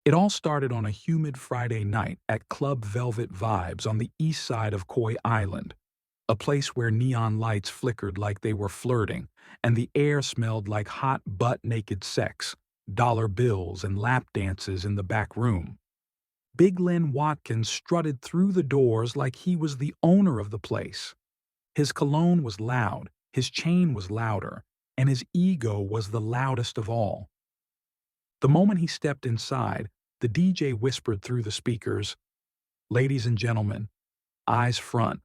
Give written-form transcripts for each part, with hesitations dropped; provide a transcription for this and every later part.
It all started on a humid Friday night at Club Velvet Vibes on the east side of Koi Island, a place where neon lights flickered like they were flirting, and the air smelled like hot butt-naked sex, dollar bills, and lap dances in the back room. Big Len Watkins strutted through the doors like he was the owner of the place. His cologne was loud, his chain was louder, and his ego was the loudest of all. The moment he stepped inside, the DJ whispered through the speakers, "Ladies and gentlemen, eyes front.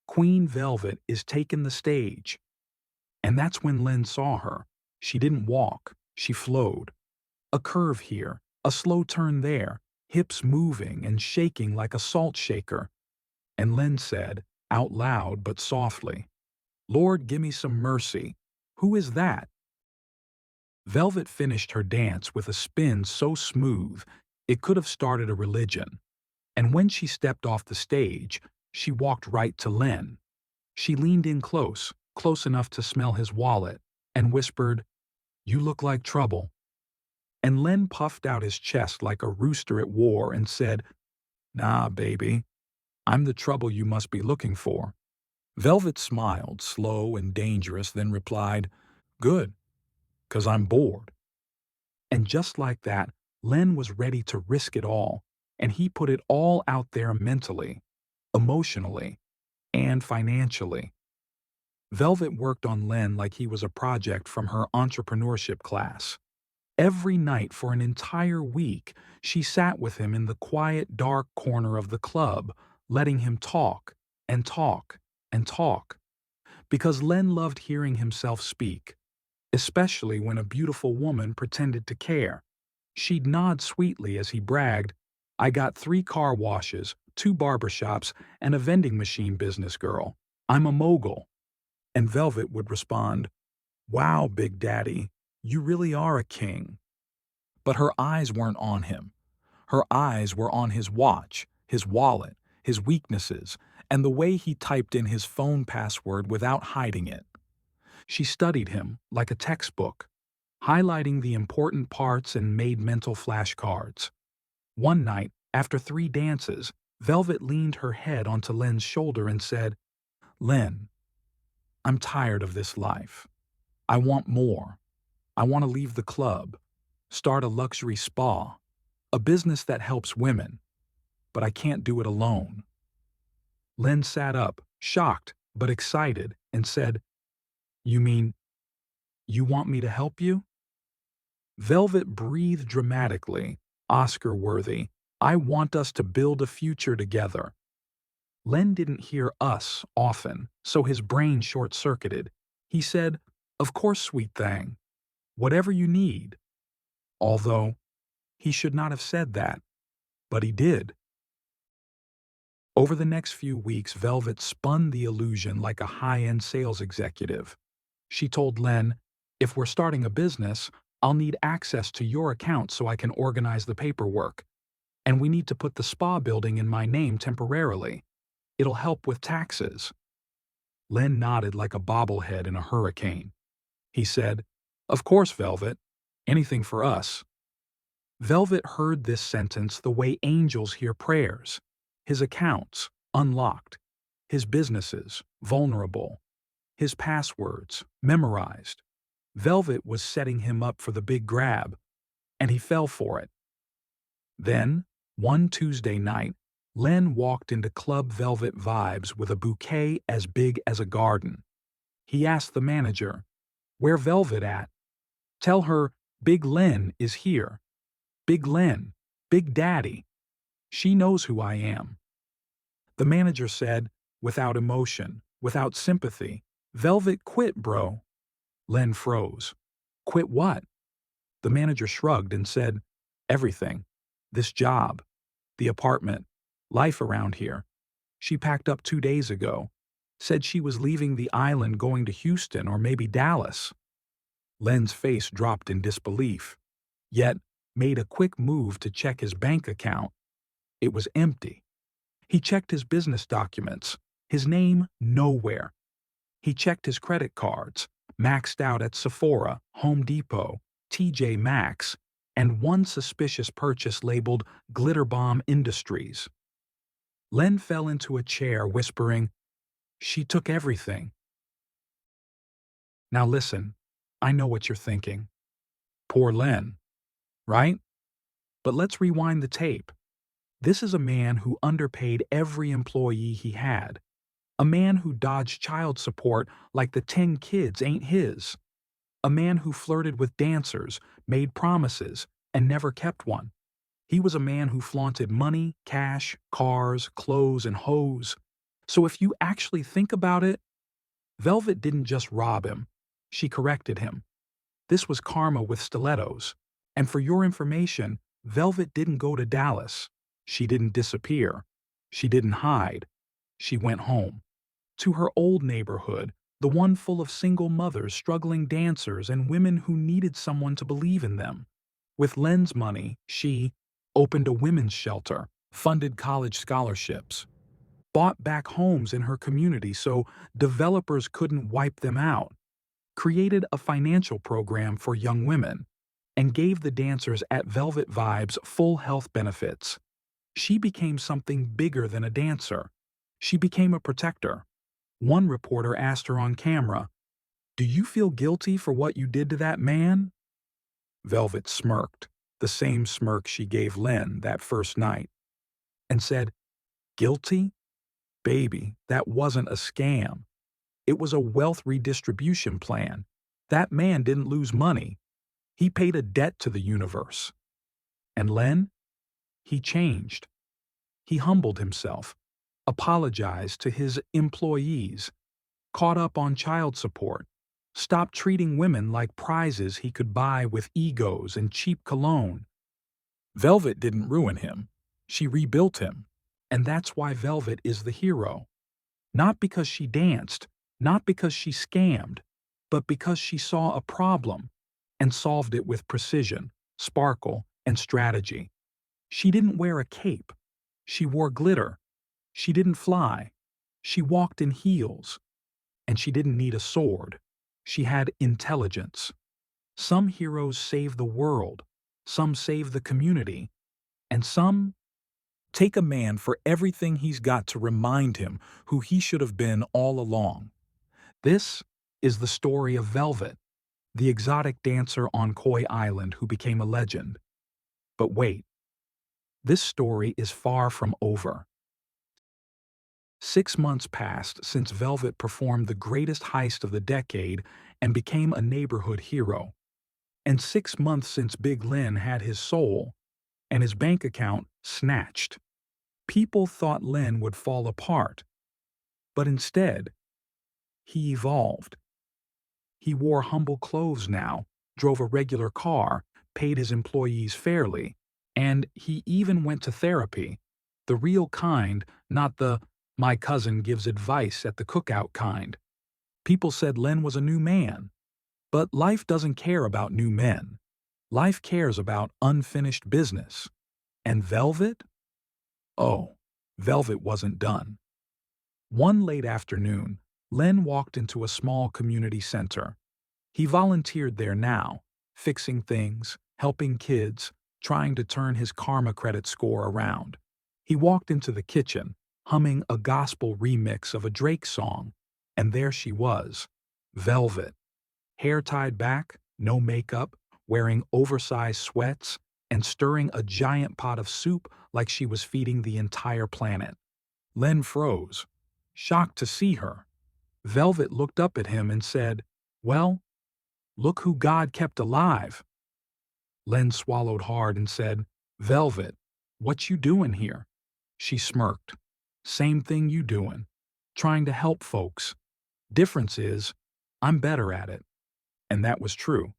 Queen Velvet is taking the stage." And that's when Len saw her. She didn't walk, she flowed. A curve here, a slow turn there, hips moving and shaking like a salt shaker. And Len said, out loud but softly, "Lord, give me some mercy. Who is that?" Velvet finished her dance with a spin so smooth it could have started a religion. And when she stepped off the stage, she walked right to Len. She leaned in close, close enough to smell his wallet, and whispered, "You look like trouble." And Len puffed out his chest like a rooster at war and said, "Nah, baby, I'm the trouble you must be looking for." Velvet smiled, slow and dangerous, then replied, "Good, 'cause I'm bored." And just like that, Len was ready to risk it all, and he put it all out there mentally, emotionally, and financially. Velvet worked on Len like he was a project from her entrepreneurship class. Every night for an entire week, she sat with him in the quiet, dark corner of the club, letting him talk and talk and talk. Because Len loved hearing himself speak, especially when a beautiful woman pretended to care. She'd nod sweetly as he bragged, "I got 3 car washes, 2 barbershops, and a vending machine business, girl. I'm a mogul." And Velvet would respond, "Wow, Big Daddy, you really are a king." But her eyes weren't on him. Her eyes were on his watch, his wallet, his weaknesses, and the way he typed in his phone password without hiding it. She studied him like a textbook, highlighting the important parts and made mental flashcards. One night, after 3 dances, Velvet leaned her head onto Len's shoulder and said, "Len, I'm tired of this life. I want more. I want to leave the club, start a luxury spa, a business that helps women, but I can't do it alone." Len sat up, shocked but excited, and said, "You mean you want me to help you?" Velvet breathed dramatically, Oscar-worthy, "I want us to build a future together." Len didn't hear "us" often, so his brain short-circuited. He said, "Of course, sweet thing. Whatever you need." Although, he should not have said that, but he did. Over the next few weeks, Velvet spun the illusion like a high-end sales executive. She told Len, "If we're starting a business, I'll need access to your account so I can organize the paperwork. And we need to put the spa building in my name temporarily. It'll help with taxes." Len nodded like a bobblehead in a hurricane. He said, "Of course, Velvet. Anything for us." Velvet heard this sentence the way angels hear prayers. His accounts, unlocked. His businesses, vulnerable. His passwords, memorized. Velvet was setting him up for the big grab, and he fell for it. Then, one Tuesday night, Len walked into Club Velvet Vibes with a bouquet as big as a garden. He asked the manager, "Where Velvet at?" "Tell her Big Len is here. Big Len, Big Daddy. She knows who I am." The manager said, without emotion, without sympathy, "Velvet quit, bro." Len froze. "Quit what?" The manager shrugged and said, "Everything. This job, the apartment, life around here. She packed up 2 days ago. Said she was leaving the island going to Houston or maybe Dallas." Len's face dropped in disbelief, yet made a quick move to check his bank account. It was empty. He checked his business documents. His name nowhere. He checked his credit cards, maxed out at Sephora, Home Depot, TJ Maxx, and one suspicious purchase labeled Glitter Bomb Industries. Len fell into a chair, whispering, "She took everything." Now listen, I know what you're thinking. Poor Len, right? But let's rewind the tape. This is a man who underpaid every employee he had. A man who dodged child support like the 10 kids ain't his. A man who flirted with dancers, made promises, and never kept one. He was a man who flaunted money, cash, cars, clothes, and hoes. So if you actually think about it, Velvet didn't just rob him. She corrected him. This was karma with stilettos. And for your information, Velvet didn't go to Dallas. She didn't disappear. She didn't hide. She went home. To her old neighborhood, the one full of single mothers, struggling dancers, and women who needed someone to believe in them. With Len's money, she opened a women's shelter, funded college scholarships, bought back homes in her community so developers couldn't wipe them out, created a financial program for young women, and gave the dancers at Velvet Vibes full health benefits. She became something bigger than a dancer. She became a protector. One reporter asked her on camera, "Do you feel guilty for what you did to that man?" Velvet smirked, the same smirk she gave Len that first night, and said, "Guilty? Baby, that wasn't a scam. It was a wealth redistribution plan. That man didn't lose money. He paid a debt to the universe." And Len? He changed. He humbled himself, apologized to his employees, caught up on child support, stopped treating women like prizes he could buy with egos and cheap cologne. Velvet didn't ruin him. She rebuilt him. And that's why Velvet is the hero. Not because she danced, not because she scammed, but because she saw a problem and solved it with precision, sparkle, and strategy. She didn't wear a cape. She wore glitter. She didn't fly. She walked in heels. And she didn't need a sword. She had intelligence. Some heroes save the world. Some save the community. And some take a man for everything he's got to remind him who he should have been all along. This is the story of Velvet, the exotic dancer on Koi Island who became a legend. But wait, this story is far from over. 6 months passed since Velvet performed the greatest heist of the decade and became a neighborhood hero. And 6 months since Big Len had his soul and his bank account snatched. People thought Len would fall apart, but instead, he evolved. He wore humble clothes now, drove a regular car, paid his employees fairly, and he even went to therapy. The real kind, not the "my cousin gives advice at the cookout" kind. People said Len was a new man. But life doesn't care about new men. Life cares about unfinished business. And Velvet? Oh, Velvet wasn't done. One late afternoon, Len walked into a small community center. He volunteered there now, fixing things, helping kids, trying to turn his karma credit score around. He walked into the kitchen, humming a gospel remix of a Drake song, and there she was, Velvet. Hair tied back, no makeup, wearing oversized sweats, and stirring a giant pot of soup like she was feeding the entire planet. Len froze, shocked to see her. Velvet looked up at him and said, "Well, look who God kept alive." Len swallowed hard and said, "Velvet, what you doing here?" She smirked. "Same thing you doing. Trying to help folks. Difference is, I'm better at it." And that was true.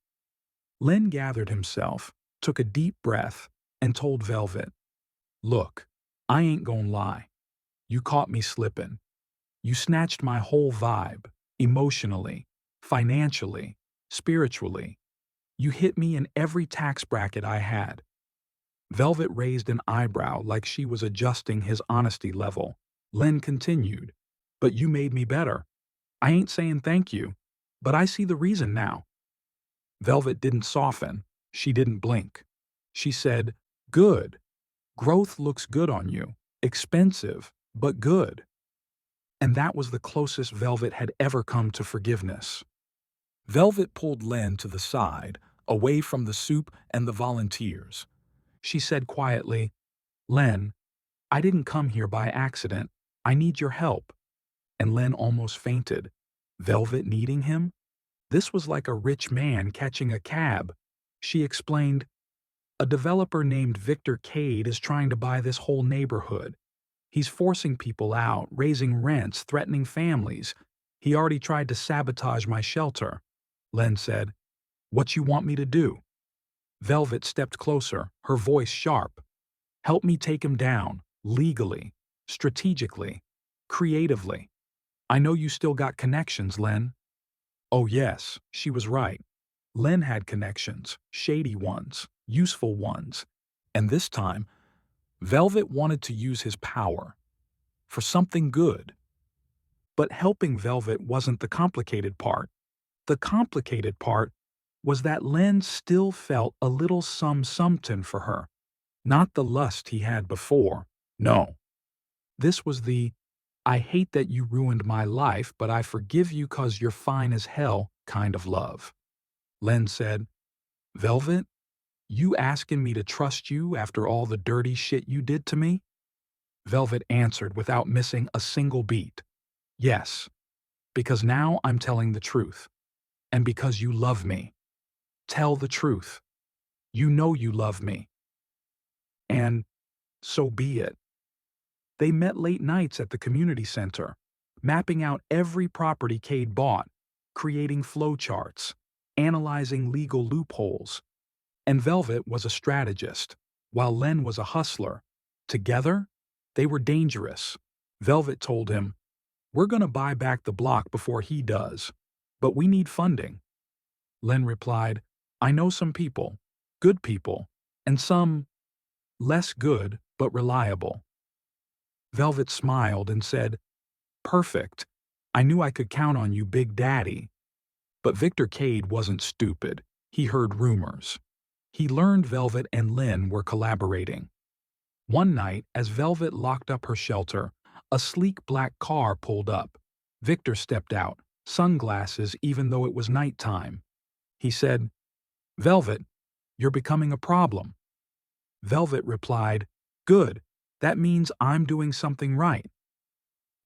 Len gathered himself, took a deep breath, and told Velvet, "Look, I ain't gonna lie. You caught me slipping. You snatched my whole vibe, emotionally, financially, spiritually. You hit me in every tax bracket I had." Velvet raised an eyebrow like she was adjusting his honesty level. Len continued, "But you made me better. I ain't saying thank you, but I see the reason now." Velvet didn't soften. She didn't blink. She said, "Good. Growth looks good on you. Expensive, but good." And that was the closest Velvet had ever come to forgiveness. Velvet pulled Len to the side, away from the soup and the volunteers. She said quietly, "Len, I didn't come here by accident. I need your help." And Len almost fainted. Velvet needing him? This was like a rich man catching a cab. She explained, "A developer named Victor Cade is trying to buy this whole neighborhood. He's forcing people out, raising rents, threatening families. He already tried to sabotage my shelter." Len said, "What you want me to do?" Velvet stepped closer, her voice sharp. "Help me take him down, legally, strategically, creatively. I know you still got connections, Len." Oh yes, she was right. Len had connections, shady ones, useful ones. And this time, Velvet wanted to use his power for something good. But helping Velvet wasn't the complicated part. The complicated part was that Len still felt a little something for her. Not the lust he had before. No. This was the, "I hate that you ruined my life, but I forgive you 'cause you're fine as hell" kind of love. Len said, "Velvet, you asking me to trust you after all the dirty shit you did to me?" Velvet answered without missing a single beat. "Yes, because now I'm telling the truth. And because you love me. Tell the truth. You know you love me. And so be it." They met late nights at the community center, mapping out every property Cade bought, creating flowcharts, analyzing legal loopholes. And Velvet was a strategist, while Len was a hustler. Together, they were dangerous. Velvet told him, "We're gonna buy back the block before he does, but we need funding." Len replied, "I know some people, good people, and some less good but reliable." Velvet smiled and said, "Perfect. I knew I could count on you, Big Daddy." But Victor Cade wasn't stupid. He heard rumors. He learned Velvet and Len were collaborating. One night, as Velvet locked up her shelter, a sleek black car pulled up. Victor stepped out, sunglasses even though it was nighttime. He said, "Velvet, you're becoming a problem." Velvet replied, "Good. That means I'm doing something right."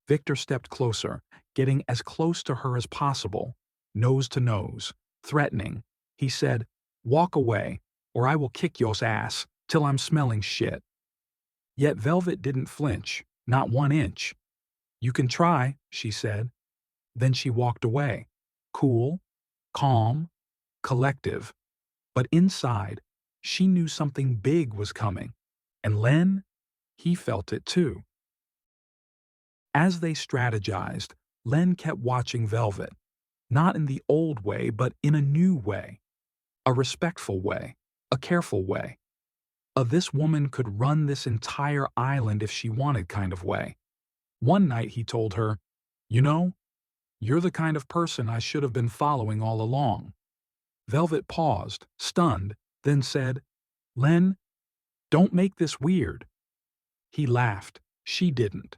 Victor stepped closer, getting as close to her as possible, nose to nose, threatening. He said, "Walk away, or I will kick yo's ass till I'm smelling shit." Yet Velvet didn't flinch, not 1 inch. "You can try," she said. Then she walked away, cool, calm, collective. But inside, she knew something big was coming. And Len, he felt it too. As they strategized, Len kept watching Velvet, not in the old way, but in a new way, a respectful way, a careful way, a "this woman could run this entire island if she wanted" kind of way. One night he told her, "You know, you're the kind of person I should have been following all along." Velvet paused, stunned, then said, "Len, don't make this weird." He laughed. She didn't.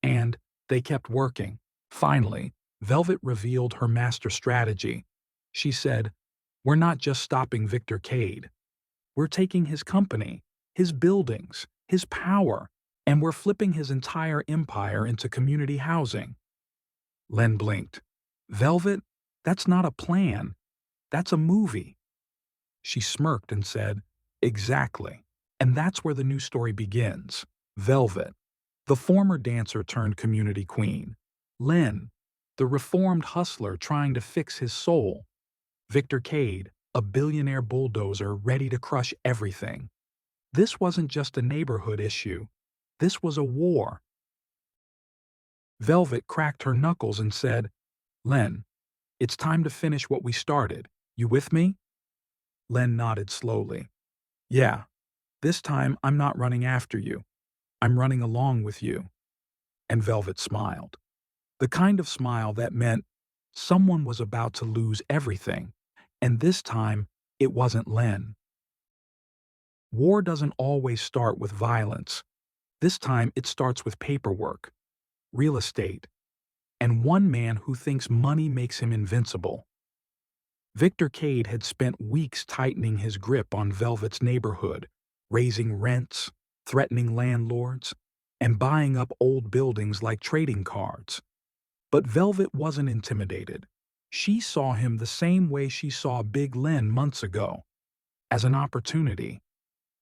And they kept working. Finally, Velvet revealed her master strategy. She said, "We're not just stopping Victor Cade. We're taking his company, his buildings, his power, and we're flipping his entire empire into community housing." Len blinked. "Velvet, that's not a plan. That's a movie." She smirked and said, "Exactly." And that's where the new story begins. Velvet, the former dancer turned community queen. Len, the reformed hustler trying to fix his soul. Victor Cade, a billionaire bulldozer ready to crush everything. This wasn't just a neighborhood issue. This was a war. Velvet cracked her knuckles and said, "Len, it's time to finish what we started. You with me?" Len nodded slowly. "Yeah, this time I'm not running after you. I'm running along with you." And Velvet smiled. The kind of smile that meant someone was about to lose everything. And this time, it wasn't Len. War doesn't always start with violence. This time it starts with paperwork, real estate, and one man who thinks money makes him invincible. Victor Cade had spent weeks tightening his grip on Velvet's neighborhood, raising rents, threatening landlords, and buying up old buildings like trading cards. But Velvet wasn't intimidated. She saw him the same way she saw Big Len months ago, as an opportunity.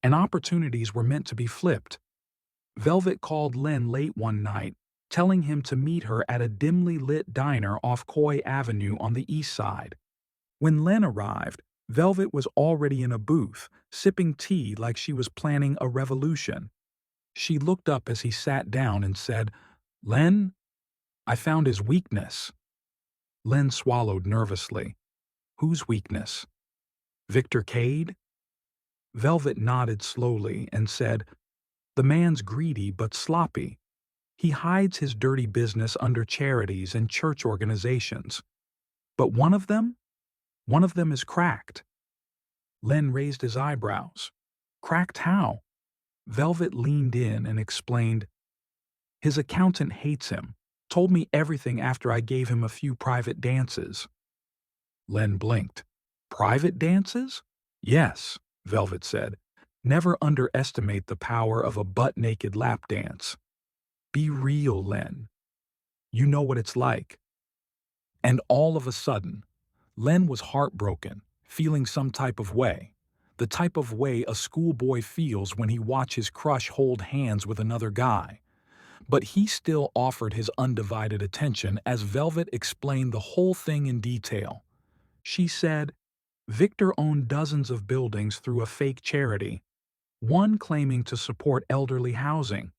And opportunities were meant to be flipped. Velvet called Len late one night, telling him to meet her at a dimly lit diner off Coy Avenue on the east side. When Len arrived, Velvet was already in a booth, sipping tea like she was planning a revolution. She looked up as he sat down and said, "Len, I found his weakness." Len swallowed nervously. "Whose weakness? Victor Cade?" Velvet nodded slowly and said, "The man's greedy but sloppy. He hides his dirty business under charities and church organizations. But one of them is cracked." Len raised his eyebrows. "Cracked how?" Velvet leaned in and explained, "His accountant hates him, told me everything after I gave him a few private dances." Len blinked. "Private dances?" "Yes," Velvet said. "Never underestimate the power of a butt-naked lap dance. Be real, Len. You know what it's like." And all of a sudden, Len was heartbroken, feeling some type of way. The type of way a schoolboy feels when he watches his crush hold hands with another guy. But he still offered his undivided attention as Velvet explained the whole thing in detail. She said, Victor owned dozens of buildings through a fake charity, one claiming to support elderly housing,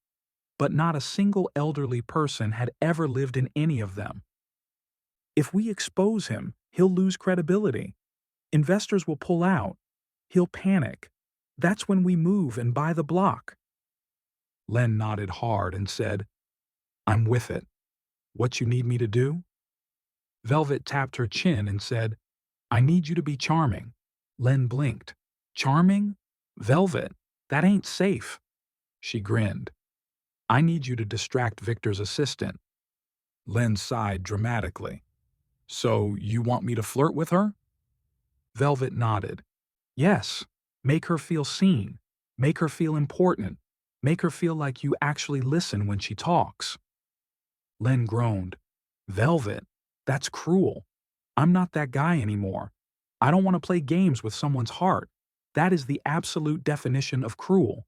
but not a single elderly person had ever lived in any of them. If we expose him, he'll lose credibility. Investors will pull out. He'll panic. That's when we move and buy the block. Len nodded hard and said, "I'm with it. What you need me to do?" Velvet tapped her chin and said, "I need you to be charming." Len blinked. "Charming? Velvet, that ain't safe." She grinned. "I need you to distract Victor's assistant." Len sighed dramatically. "So you want me to flirt with her?" Velvet nodded. "Yes. Make her feel seen. Make her feel important. Make her feel like you actually listen when she talks." Len groaned. "Velvet, that's cruel. I'm not that guy anymore. I don't want to play games with someone's heart. That is the absolute definition of cruel."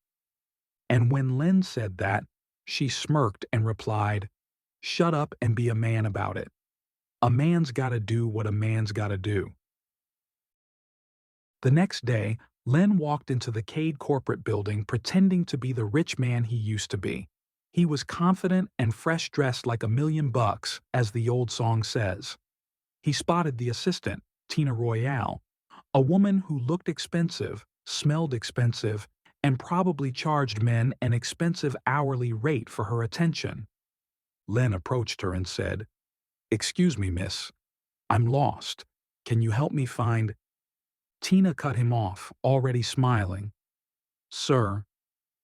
And when Len said that, she smirked and replied, "Shut up and be a man about it. A man's gotta do what a man's gotta do." The next day, Len walked into the Cade corporate building pretending to be the rich man he used to be. He was confident and fresh dressed like $1,000,000, as the old song says. He spotted the assistant, Tina Royale, a woman who looked expensive, smelled expensive, and probably charged men an expensive hourly rate for her attention. Len approached her and said, "Excuse me, miss. I'm lost. Can you help me find—" Tina cut him off, already smiling. "Sir,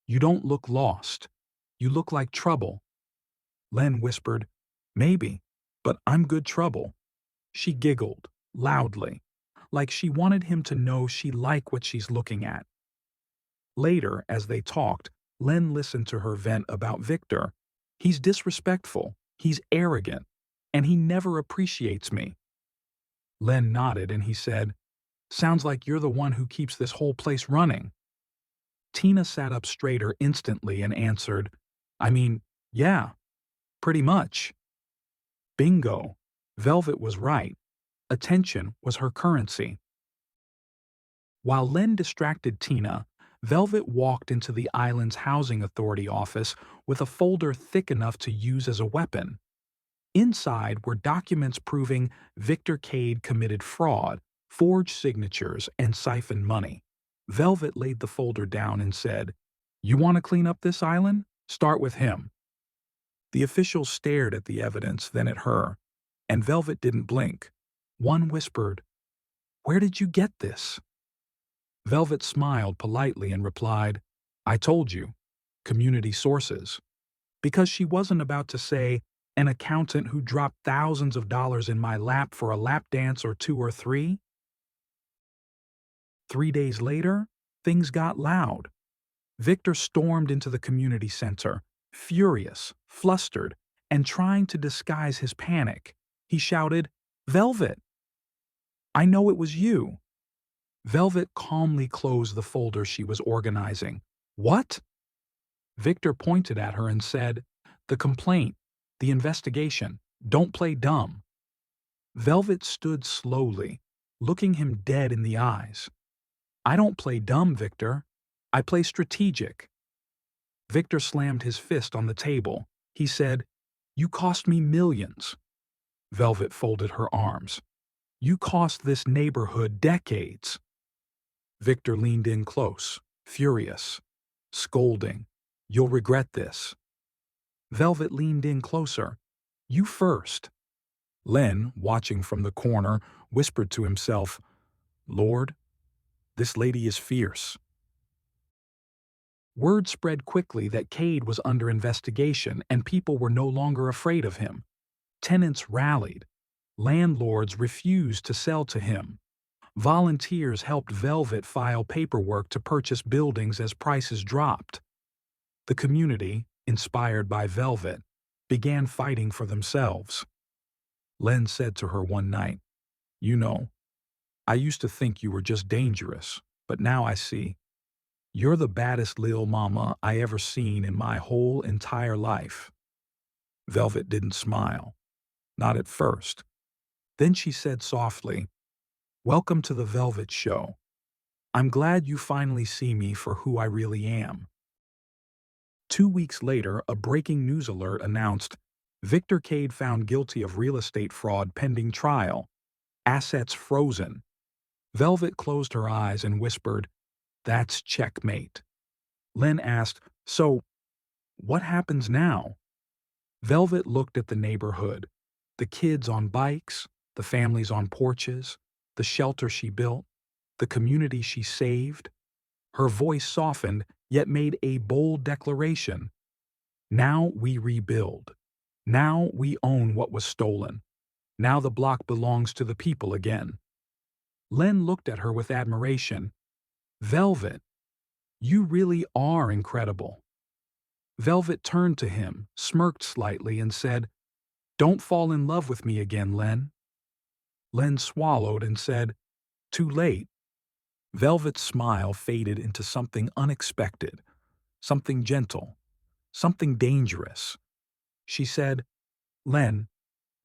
you don't look lost. You look like trouble." Len whispered, "Maybe, but I'm good trouble." She giggled, loudly, like she wanted him to know she liked what she's looking at. Later, as they talked, Len listened to her vent about Victor. "He's disrespectful, he's arrogant, and he never appreciates me." Len nodded and he said, "Sounds like you're the one who keeps this whole place running." Tina sat up straighter instantly and answered, "Yeah, pretty much." Bingo. Velvet was right. Attention was her currency. While Len distracted Tina, Velvet walked into the island's housing authority office with a folder thick enough to use as a weapon. Inside were documents proving Victor Cade committed fraud, forged signatures, and siphoned money. Velvet laid the folder down and said, "You want to clean up this island? Start with him." The officials stared at the evidence, then at her, and Velvet didn't blink. One whispered, "Where did you get this?" Velvet smiled politely and replied, I told you, community sources. Because she wasn't about to say, an accountant who dropped thousands of dollars in my lap for a lap dance or two or three. 3 days later, things got loud. Victor stormed into the community center, furious, flustered, and trying to disguise his panic. He shouted, Velvet! I know it was you. Velvet calmly closed the folder she was organizing. What? Victor pointed at her and said, the complaint, the investigation, don't play dumb. Velvet stood slowly, looking him dead in the eyes. I don't play dumb, Victor. I play strategic. Victor slammed his fist on the table. He said, You cost me millions. Velvet folded her arms. You cost this neighborhood decades. Victor leaned in close, furious, scolding. You'll regret this. Velvet leaned in closer. You first. Len, watching from the corner, whispered to himself, Lord, this lady is fierce. Word spread quickly that Cade was under investigation and people were no longer afraid of him. Tenants rallied. Landlords refused to sell to him. Volunteers helped Velvet file paperwork to purchase buildings as prices dropped. The community, inspired by Velvet, began fighting for themselves. Len said to her one night, You know, I used to think you were just dangerous, but now I see. You're the baddest lil mama I ever seen in my whole entire life. Velvet didn't smile. Not at first. Then she said softly, Welcome to the Velvet Show. I'm glad you finally see me for who I really am. 2 weeks later, a breaking news alert announced, Victor Cade found guilty of real estate fraud pending trial. Assets frozen. Velvet closed her eyes and whispered, That's checkmate. Len asked, So, what happens now? Velvet looked at the neighborhood, the kids on bikes, the families on porches, the shelter she built, the community she saved. Her voice softened, yet made a bold declaration. Now we rebuild. Now we own what was stolen. Now the block belongs to the people again. Len looked at her with admiration. Velvet, you really are incredible. Velvet turned to him, smirked slightly, and said, Don't fall in love with me again, Len. Len swallowed and said, Too late. Velvet's smile faded into something unexpected, something gentle, something dangerous. She said, Len,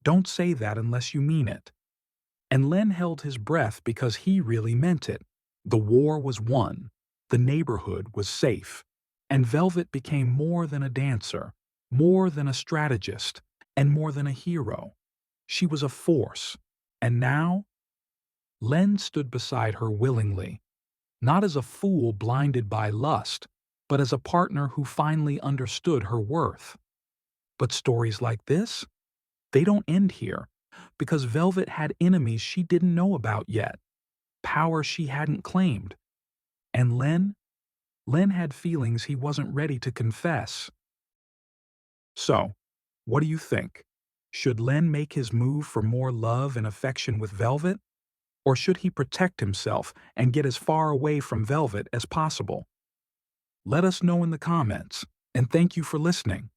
don't say that unless you mean it. And Len held his breath because he really meant it. The war was won. The neighborhood was safe. And Velvet became more than a dancer, more than a strategist, and more than a hero. She was a force. And now? Len stood beside her willingly, not as a fool blinded by lust, but as a partner who finally understood her worth. But stories like this? They don't end here, because Velvet had enemies she didn't know about yet, power she hadn't claimed. And Len had feelings he wasn't ready to confess. So, what do you think? Should Len make his move for more love and affection with Velvet? Or should he protect himself and get as far away from Velvet as possible? Let us know in the comments, and thank you for listening.